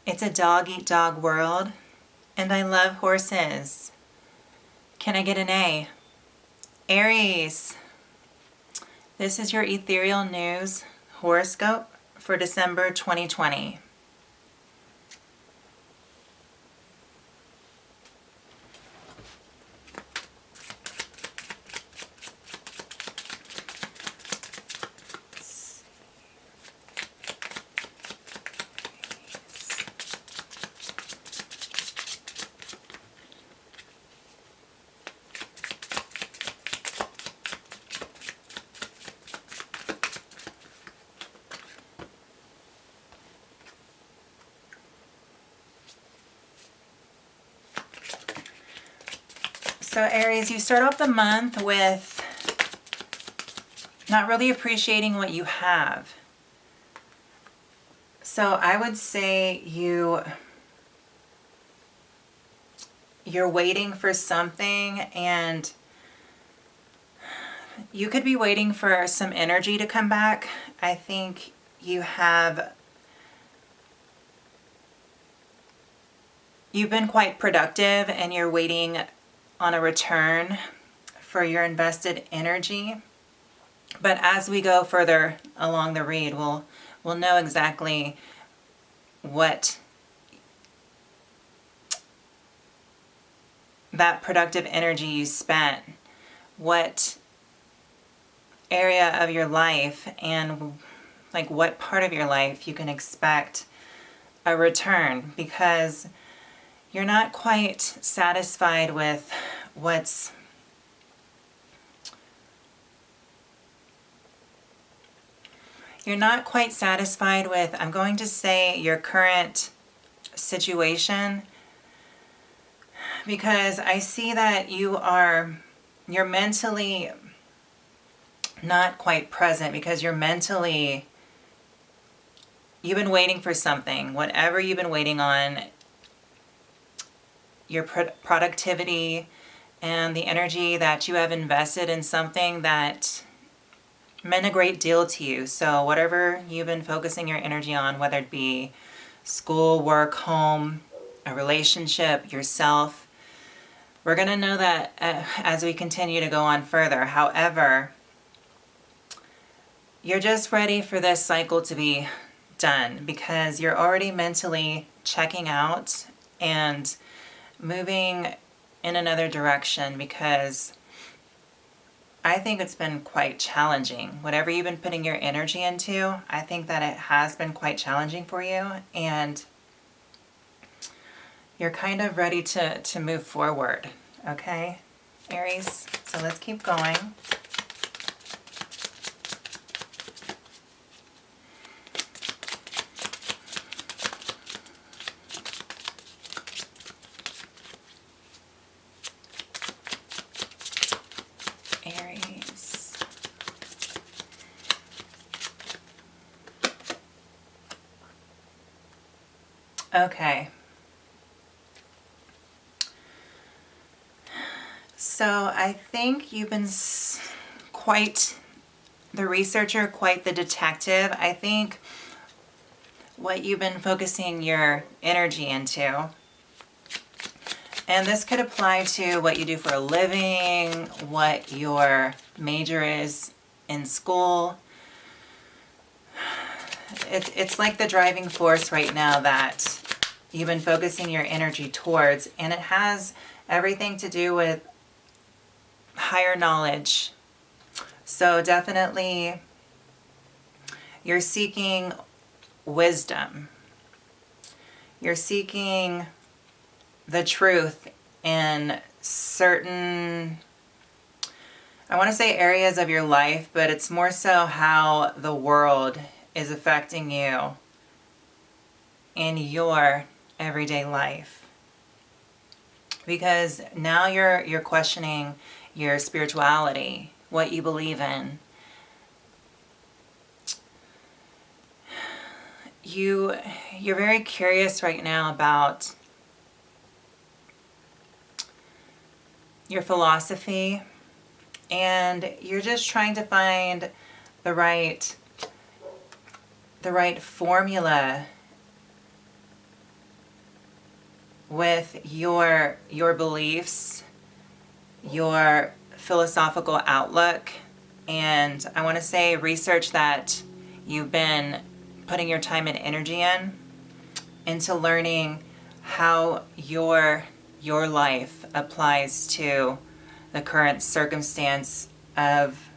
It's a dog-eat-dog world, and I love horses. Can I get an A? Aries, this is your Ethereal News horoscope for December 2020. So Aries, you start off the month with not really appreciating what you have. So I would say you're waiting for something, and you could be waiting for some energy to come back. I think you've been quite productive and you're waiting on a return for your invested energy. But as we go further along the read, we'll know exactly what that productive energy you spent, what area of your life, and like what part of your life you can expect a return, because you're not quite satisfied with I'm going to say, your current situation, because I see that you're mentally not quite present, because you've been waiting for something. Whatever you've been waiting on, your productivity and the energy that you have invested in something that meant a great deal to you. So whatever you've been focusing your energy on, whether it be school, work, home, a relationship, yourself, we're going to know that as we continue to go on further. However, you're just ready for this cycle to be done, because you're already mentally checking out and moving in another direction, because I think it's been quite challenging. Whatever you've been putting your energy into, I think that it has been quite challenging for you, and you're kind of ready to move forward. Okay, Aries? So let's keep going. Aries. Okay. So I think you've been quite the researcher, quite the detective. I think what you've been focusing your energy into, and this could apply to what you do for a living, what your major is in school. It's like the driving force right now that you've been focusing your energy towards, and it has everything to do with higher knowledge. So definitely you're seeking wisdom. You're seeking the truth in certain, I want to say, areas of your life, but it's more so how the world is affecting you in your everyday life. Because now you're questioning your spirituality, what you believe in. You're very curious right now about your philosophy, and you're just trying to find the right formula with your beliefs, your philosophical outlook, and I want to say research that you've been putting your time and energy into learning how your life applies to the current circumstance of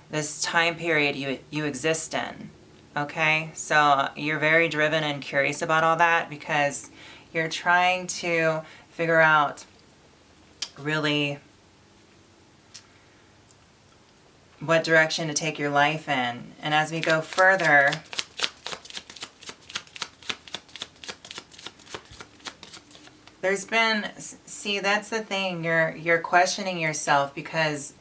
this time period you exist in. Okay, so you're very driven and curious about all that because you're trying to figure out really what direction to take your life in. And as we go further, there's been, see, that's the thing, you're questioning yourself because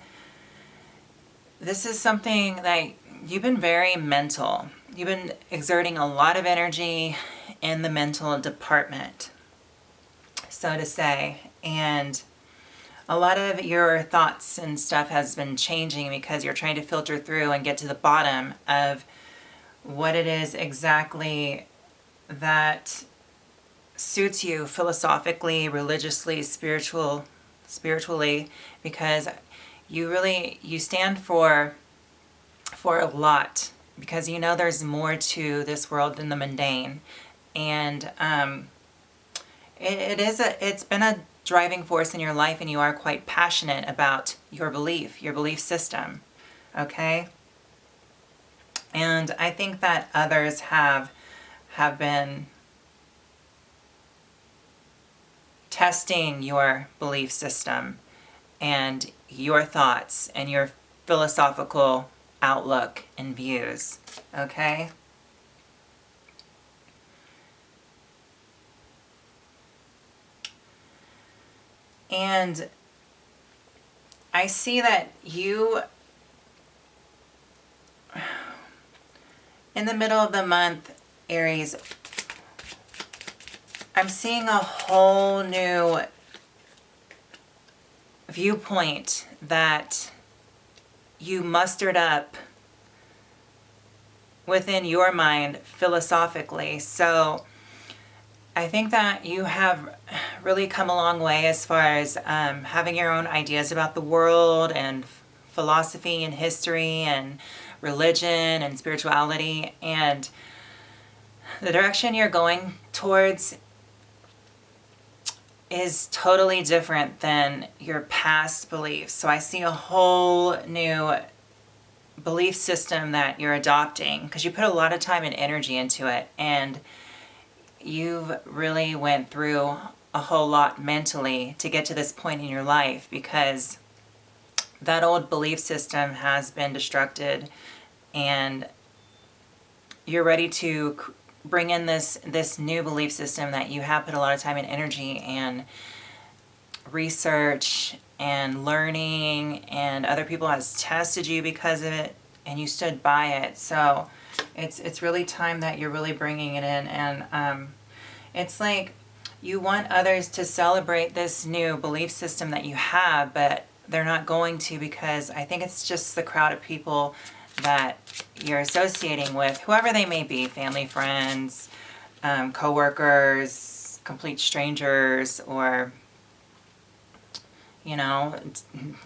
this is something that you've been very mental. You've been exerting a lot of energy in the mental department, so to say. And a lot of your thoughts and stuff has been changing because you're trying to filter through and get to the bottom of what it is exactly that suits you philosophically, religiously, spiritually, because you stand for a lot, because you know there's more to this world than the mundane. And it's been a driving force in your life, and you are quite passionate about your belief system. Okay? And I think that others have been testing your belief system and your thoughts and your philosophical outlook and views. Okay? And I see that you, in the middle of the month, Aries, I'm seeing a whole new viewpoint that you mustered up within your mind philosophically. So I think that you have really come a long way as far as having your own ideas about the world and philosophy and history and religion and spirituality, and the direction you're going towards is totally different than your past beliefs. So I see a whole new belief system that you're adopting because you put a lot of time and energy into it, and you've really went through a whole lot mentally to get to this point in your life, because that old belief system has been destructed, and you're ready to bring in this new belief system that you have put a lot of time and energy and research and learning, and other people has tested you because of it and you stood by it. So it's really time that you're really bringing it in, and it's like you want others to celebrate this new belief system that you have, but they're not going to, because I think it's just the crowd of people that you're associating with, whoever they may be, family, friends, co-workers, complete strangers, or, you know,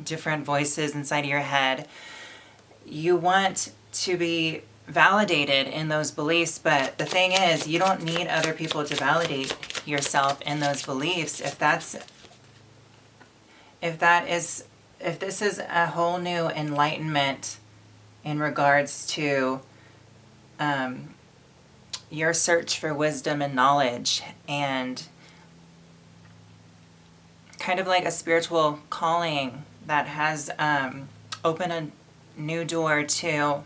different voices inside of your head. You want to be validated in those beliefs, but the thing is, you don't need other people to validate yourself in those beliefs. If this is a whole new enlightenment in regards to your search for wisdom and knowledge, and kind of like a spiritual calling that has opened a new door to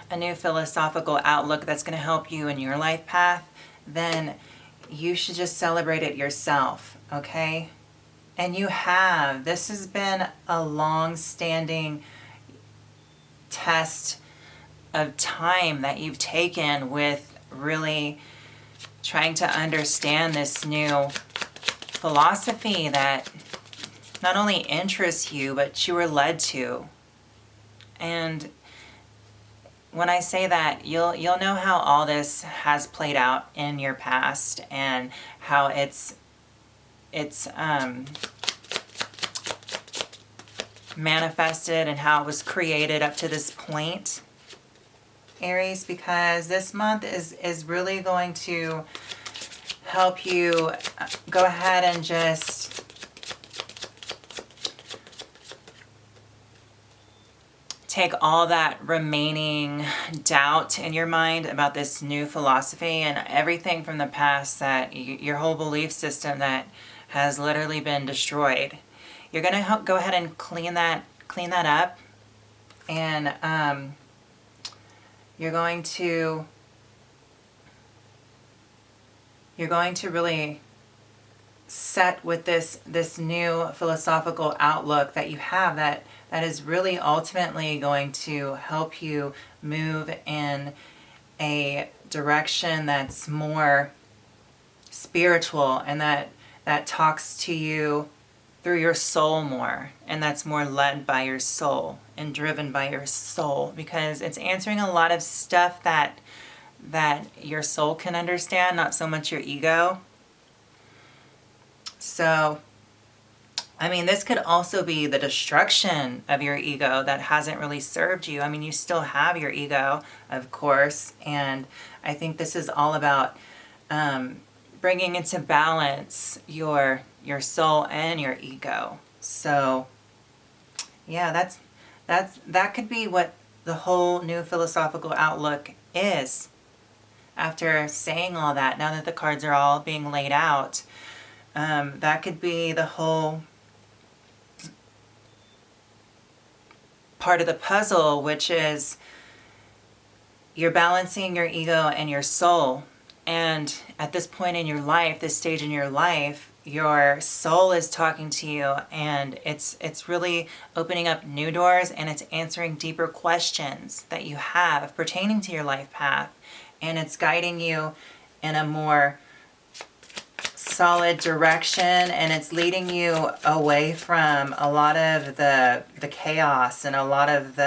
a new philosophical outlook that's going to help you in your life path, then you should just celebrate it yourself, okay? And you have. This has been a long-standing test of time that you've taken with really trying to understand this new philosophy that not only interests you, but you were led to. And when I say that, you'll know how all this has played out in your past and how it's manifested and how it was created up to this point, Aries, because this month is really going to help you go ahead and just take all that remaining doubt in your mind about this new philosophy and everything from the past, that your whole belief system that has literally been destroyed. You're going to go ahead and clean that up, and you're going to really set with this new philosophical outlook that you have, that is really ultimately going to help you move in a direction that's more spiritual, and that talks to you through your soul more, and that's more led by your soul and driven by your soul, because it's answering a lot of stuff that your soul can understand, not so much your ego. So, I mean, this could also be the destruction of your ego that hasn't really served you. I mean, you still have your ego, of course, and I think this is all about bringing into balance your soul and your ego. So, yeah, that could be what the whole new philosophical outlook is. After saying all that, now that the cards are all being laid out, that could be the whole part of the puzzle, which is you're balancing your ego and your soul. And at this point in your life, this stage in your life, your soul is talking to you, and it's really opening up new doors, and it's answering deeper questions that you have pertaining to your life path, and it's guiding you in a more solid direction, and it's leading you away from a lot of the chaos and a lot of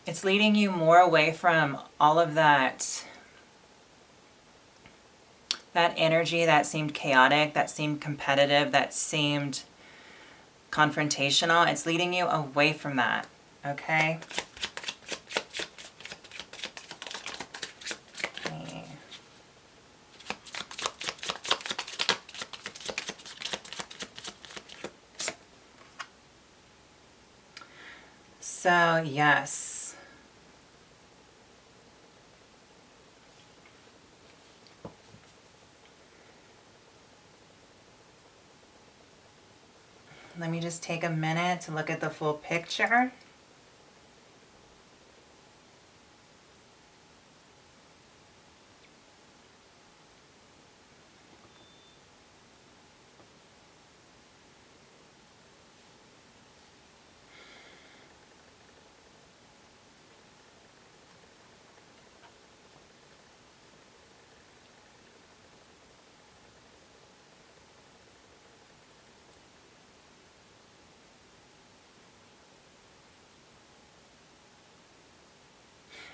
it's leading you more away from all of that energy that seemed chaotic, that seemed competitive, that seemed confrontational. It's leading you away from that, okay? So, yes. Let me just take a minute to look at the full picture.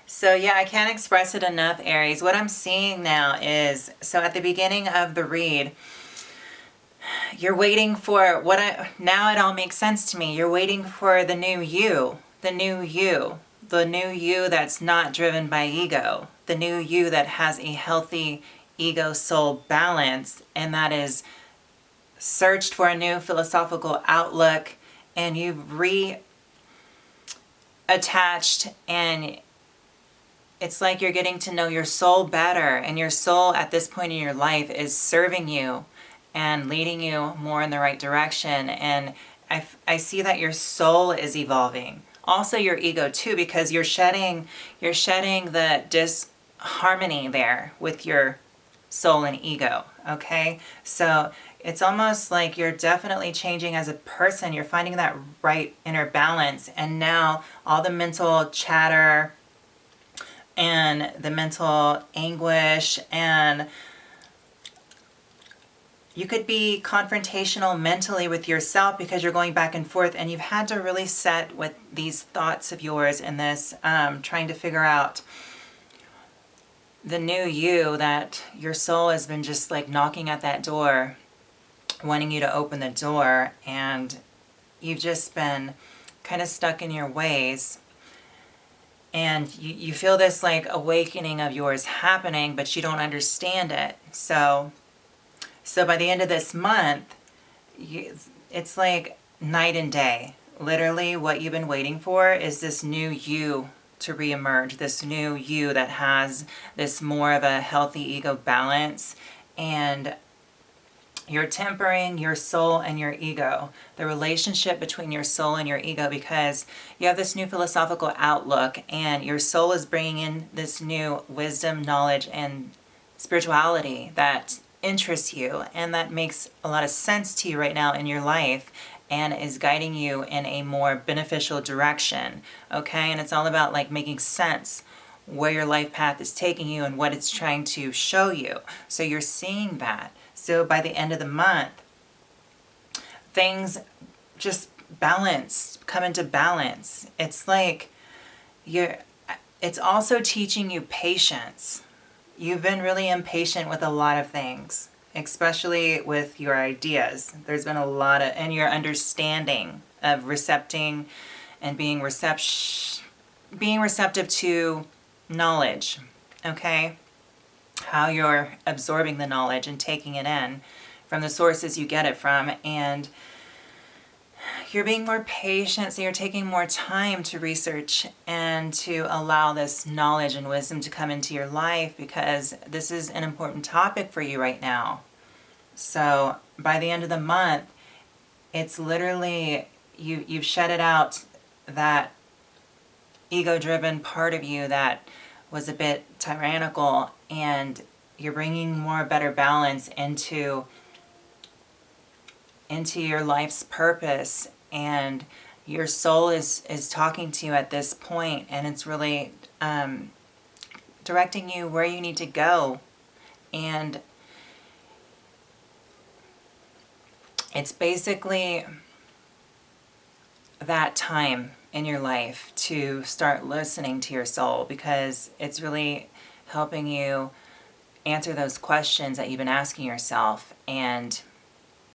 So yeah, I can't express it enough, Aries. What I'm seeing now is, so at the beginning of the read, you're waiting for now it all makes sense to me. You're waiting for the new you, the new you that's not driven by ego, the new you that has a healthy ego-soul balance, and that is searched for a new philosophical outlook, and you've reattached, and it's like you're getting to know your soul better, and your soul at this point in your life is serving you and leading you more in the right direction. And I see that your soul is evolving. Also your ego too, because you're shedding the disharmony there with your soul and ego, okay? So it's almost like you're definitely changing as a person. You're finding that right inner balance, and now all the mental chatter and the mental anguish and You could be confrontational mentally with yourself because you're going back and forth, and you've had to really set with these thoughts of yours and this, trying to figure out the new you, that your soul has been just like knocking at that door, wanting you to open the door, and you've just been kind of stuck in your ways. And you feel this like awakening of yours happening, but you don't understand it. So by the end of this month, it's like night and day. Literally, what you've been waiting for is this new you to reemerge, this new you that has this more of a healthy ego balance, and you're tempering your soul and your ego, the relationship between your soul and your ego, because you have this new philosophical outlook, and your soul is bringing in this new wisdom, knowledge, and spirituality that interests you and that makes a lot of sense to you right now in your life, and is guiding you in a more beneficial direction. Okay, and it's all about like making sense where your life path is taking you and what it's trying to show you. So you're seeing that. So by the end of the month, things just come into balance. It's like it's also teaching you patience. You've been really impatient with a lot of things, especially with your ideas. There's been a lot of, and your understanding of recepting and being receptive to knowledge, okay? How you're absorbing the knowledge and taking it in from the sources you get it from, and you're being more patient, so you're taking more time to research and to allow this knowledge and wisdom to come into your life, because this is an important topic for you right now. So by the end of the month, it's literally you've shedded out that ego-driven part of you that was a bit tyrannical, and you're bringing more better balance into your life's purpose, and your soul is talking to you at this point, and it's really directing you where you need to go. And it's basically that time in your life to start listening to your soul, because it's really helping you answer those questions that you've been asking yourself, and